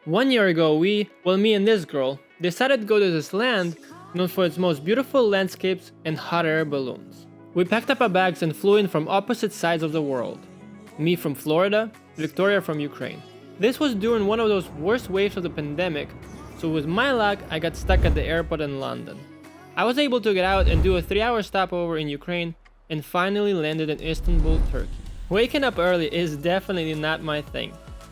1 year ago, me and this girl, decided to go to this land known for its most beautiful landscapes and hot air balloons. We packed up our bags and flew in from opposite sides of the world. Me from Florida, Victoria from Ukraine. This was during one of those worst waves of the pandemic, so with my luck, I got stuck at the airport in London. I was able to get out and do a 3-hour stopover in Ukraine and finally landed in Istanbul, Turkey. Waking up early is definitely not my thing,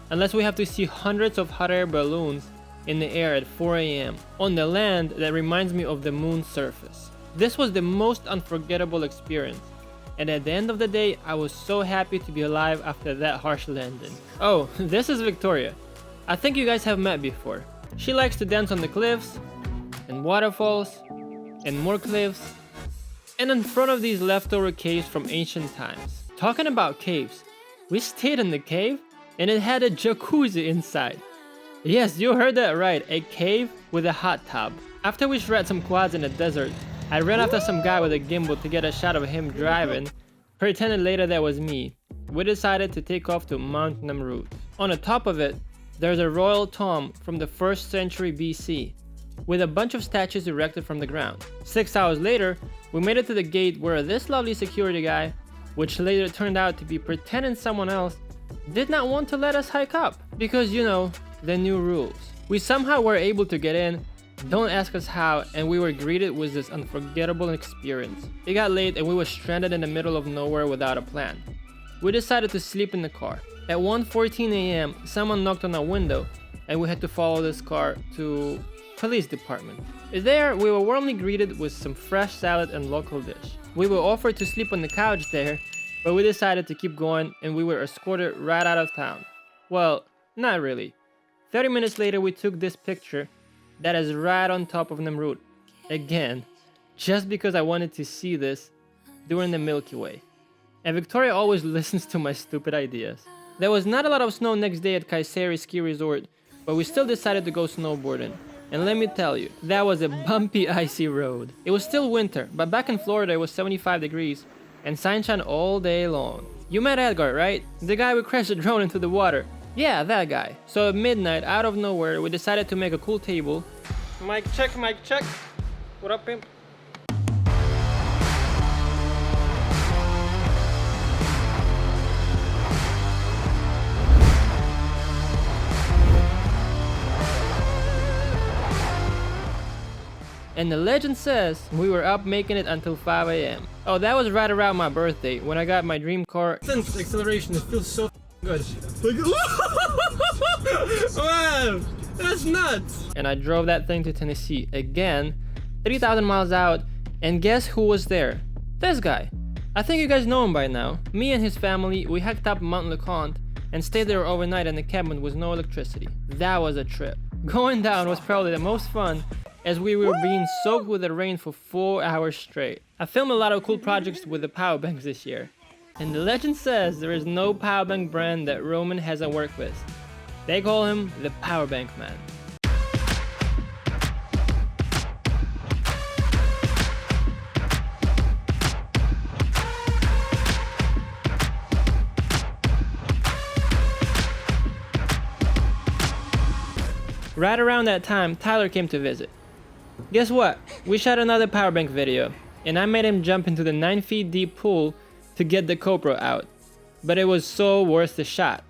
unless we have to see hundreds of hot air balloons in the air at 4 a.m. on the land that reminds me of the moon's surface. This was the most unforgettable experience, and at the end of the day, I was so happy to be alive after that harsh landing. Oh, this is Victoria. I think you guys have met before. She likes to dance on the cliffs, and waterfalls, and more cliffs, and in front of these leftover caves from ancient times. Talking about caves, we stayed in the cave, and it had a jacuzzi inside. Yes, you heard that right, a cave with a hot tub. After we shred some quads in the desert, I ran after some guy with a gimbal to get a shot of him driving, pretended later that was me. We decided to take off to Mount Nemrut. On the top of it, there's a royal tomb from the 1st century BC, with a bunch of statues erected from the ground. 6 hours later, we made it to the gate where this lovely security guy, which later turned out to be pretending someone else, did not want to let us hike up, because you know, the new rules. We somehow were able to get in, don't ask us how, and we were greeted with this unforgettable experience. It got late and we were stranded in the middle of nowhere without a plan. We decided to sleep in the car. At 1:14 a.m., someone knocked on our window, and we had to follow this car to police department. There, we were warmly greeted with some fresh salad and local dish. We were offered to sleep on the couch there, but we decided to keep going and we were escorted right out of town. Well, not really. 30 minutes later, we took this picture that is right on top of Nemrut. Again, just because I wanted to see this during the Milky Way. And Victoria always listens to my stupid ideas. There was not a lot of snow next day at Kayseri Ski Resort, but we still decided to go snowboarding. And let me tell you, that was a bumpy, icy road. It was still winter, but back in Florida it was 75 degrees and sunshine all day long. You met Edgar, right? The guy who crashed the drone into the water. Yeah, that guy. So at midnight, out of nowhere, we decided to make a cool table. Mic check, mic check. What up, pimp? And the legend says we were up making it until 5 a.m. Oh, that was right around my birthday when I got my dream car. Since acceleration, it feels so good. Wow, that's nuts! And I drove that thing to Tennessee again, 3,000 miles out, and guess who was there? This guy. I think you guys know him by now. Me and his family, we hiked up Mount LeConte and stayed there overnight in a cabin with no electricity. That was a trip. Going down was probably the most fun, as we were being soaked with the rain for 4 hours straight. I filmed a lot of cool projects with the power banks this year. And the legend says there is no power bank brand that Roman hasn't worked with. They call him the Power Bank Man. Right around that time, Tyler came to visit. Guess what? We shot another power bank video, and I made him jump into the 9 feet deep pool to get the GoPro out. But it was so worth the shot.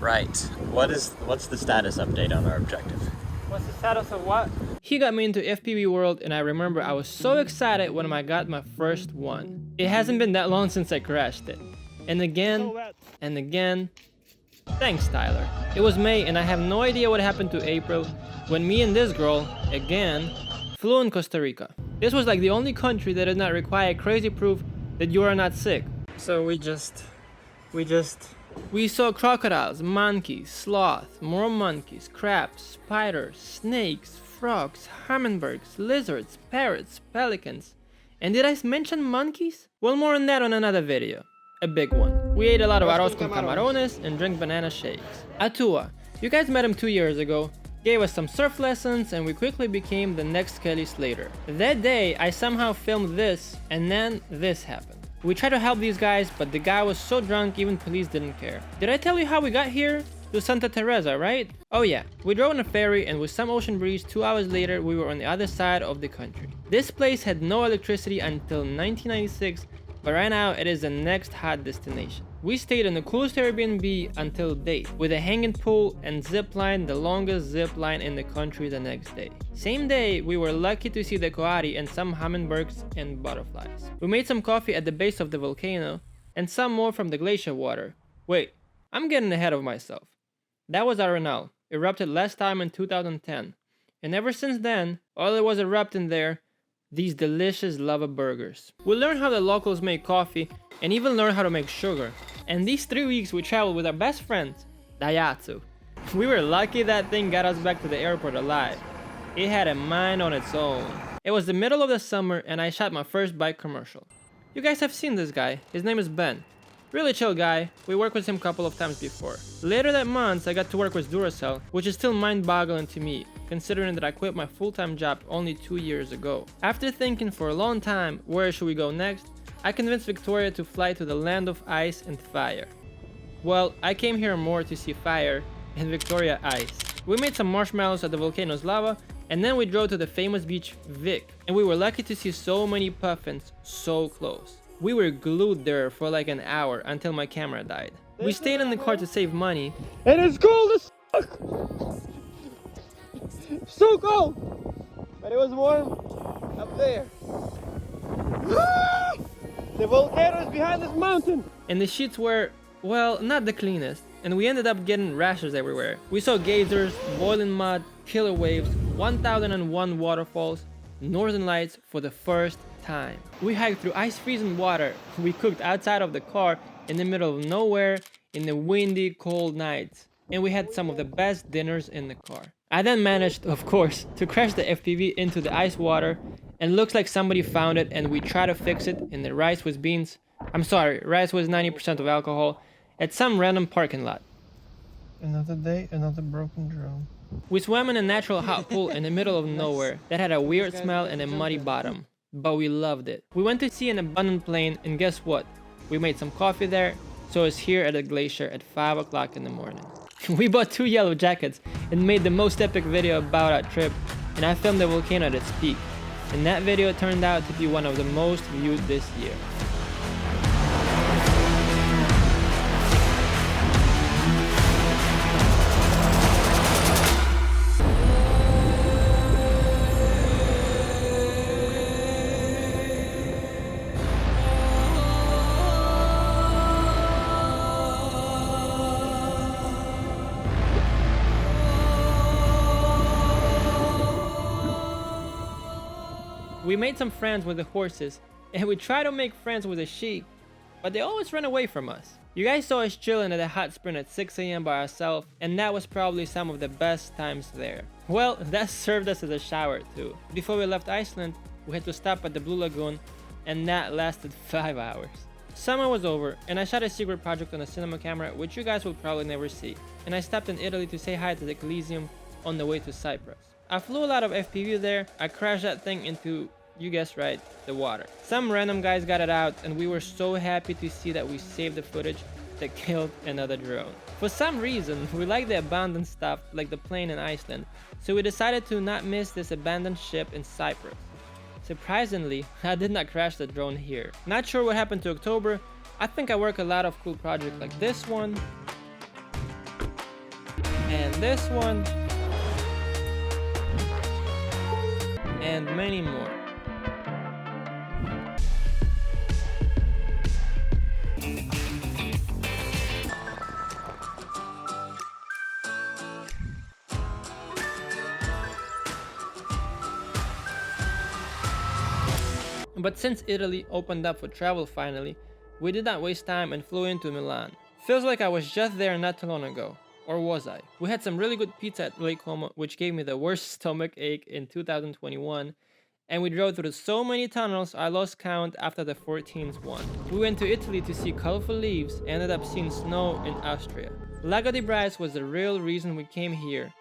Right. What's the status update on our objective? What's the status of what? He got me into FPV World, and I remember I was so excited when I got my first one. It hasn't been that long since I crashed it. And again, and again. Thanks, Tyler. It was May, and I have no idea what happened to April when me and this girl, again, flew in Costa Rica. This was like the only country that does not require crazy proof that you are not sick. So we saw crocodiles, monkeys, sloths, more monkeys, crabs, spiders, snakes, frogs, hummingbirds, lizards, parrots, pelicans. And did I mention monkeys? Well, more on that on another video. A big one. We ate a lot of arroz con camarones and drank banana shakes. Atua, you guys met him 2 years ago, gave us some surf lessons, and we quickly became the next Kelly Slater. That day, I somehow filmed this, and then this happened. We tried to help these guys, but the guy was so drunk even police didn't care. Did I tell you how we got here? To Santa Teresa, right? Oh yeah, we drove on a ferry and with some ocean breeze, 2 hours later we were on the other side of the country. This place had no electricity until 1996, but right now it is the next hot destination. We stayed in the coolest Airbnb until date, with a hanging pool and zip line, the longest zip line in the country the next day. Same day, we were lucky to see the coati and some hummingbirds and butterflies. We made some coffee at the base of the volcano, and some more from the glacier water. Wait, I'm getting ahead of myself. That was Arenal, erupted last time in 2010. And ever since then, all it was erupting there, these delicious lava burgers. We learned how the locals make coffee and even learned how to make sugar. And these 3 weeks we traveled with our best friends, Daihatsu. We were lucky that thing got us back to the airport alive. It had a mind on its own. It was the middle of the summer and I shot my first bike commercial. You guys have seen this guy, his name is Ben. Really chill guy, we worked with him a couple of times before. Later that month I got to work with Duracell, which is still mind-boggling to me, considering that I quit my full-time job only 2 years ago. After thinking for a long time where should we go next, I convinced Victoria to fly to the land of ice and fire. Well, I came here more to see fire and Victoria ice. We made some marshmallows at the volcano's lava and then we drove to the famous beach Vic, and we were lucky to see so many puffins so close. We were glued there for like an hour until my camera died. We stayed in the car to save money. And it's cold as fuck! So cold! But it was warm up there. The volcano is behind this mountain! And the sheets were, well, not the cleanest. And we ended up getting rashes everywhere. We saw geysers, boiling mud, killer waves, 1001 waterfalls, northern lights for the first time. We hiked through ice-freezing water. We cooked outside of the car in the middle of nowhere in the windy, cold nights. And we had some of the best dinners in the car. I then managed, of course, to crash the FPV into the ice water, and looks like somebody found it and we tried to fix it in the rice with beans. I'm sorry, rice was 90% of alcohol at some random parking lot. Another day, another broken drone. We swam in a natural hot pool in the middle of nowhere that had a weird smell and a muddy bottom, but we loved it. We went to see an abandoned plane and guess what? We made some coffee there, so I was here at the glacier at 5 o'clock in the morning. We bought 2 yellow jackets and made the most epic video about our trip, and I filmed the volcano at its peak, and that video turned out to be one of the most viewed this year. We made some friends with the horses, and we tried to make friends with the sheep, but they always ran away from us. You guys saw us chilling at a hot spring at 6 AM by ourselves, and that was probably some of the best times there. Well, that served us as a shower too. Before we left Iceland, we had to stop at the Blue Lagoon, and that lasted 5 hours. Summer was over, and I shot a secret project on a cinema camera, which you guys will probably never see. And I stopped in Italy to say hi to the Coliseum on the way to Cyprus. I flew a lot of FPV there. I crashed that thing into, you guessed right, the water. Some random guys got it out and we were so happy to see that we saved the footage that killed another drone. For some reason, we like the abandoned stuff like the plane in Iceland, so we decided to not miss this abandoned ship in Cyprus. Surprisingly, I did not crash the drone here. Not sure what happened to October. I think I work a lot of cool projects like this one, and this one, and many more. But since Italy opened up for travel finally, we did not waste time and flew into Milan. Feels like I was just there not too long ago. Or was I? We had some really good pizza at Lake Como, which gave me the worst stomach ache in 2021. And we drove through so many tunnels I lost count after the 14th one. We went to Italy to see colorful leaves and ended up seeing snow in Austria. Lago di Brais was the real reason we came here.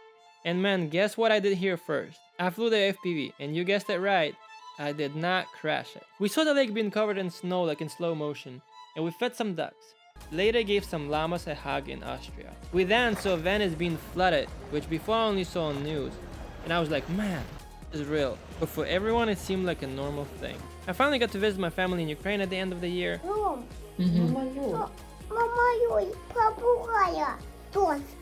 And man, guess what I did here first? I flew the FPV, and you guessed it right, I did not crash it. We saw the lake being covered in snow like in slow motion, and we fed some ducks. Later gave some llamas a hug in Austria. We then saw Venice being flooded, which before I only saw on news, and I was like, man, this is real. But for everyone it seemed like a normal thing. I finally got to visit my family in Ukraine at the end of the year,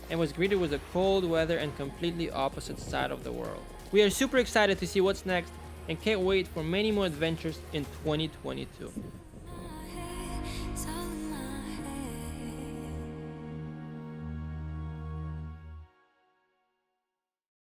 and was greeted with the cold weather and completely opposite side of the world. We are super excited to see what's next and can't wait for many more adventures in 2022.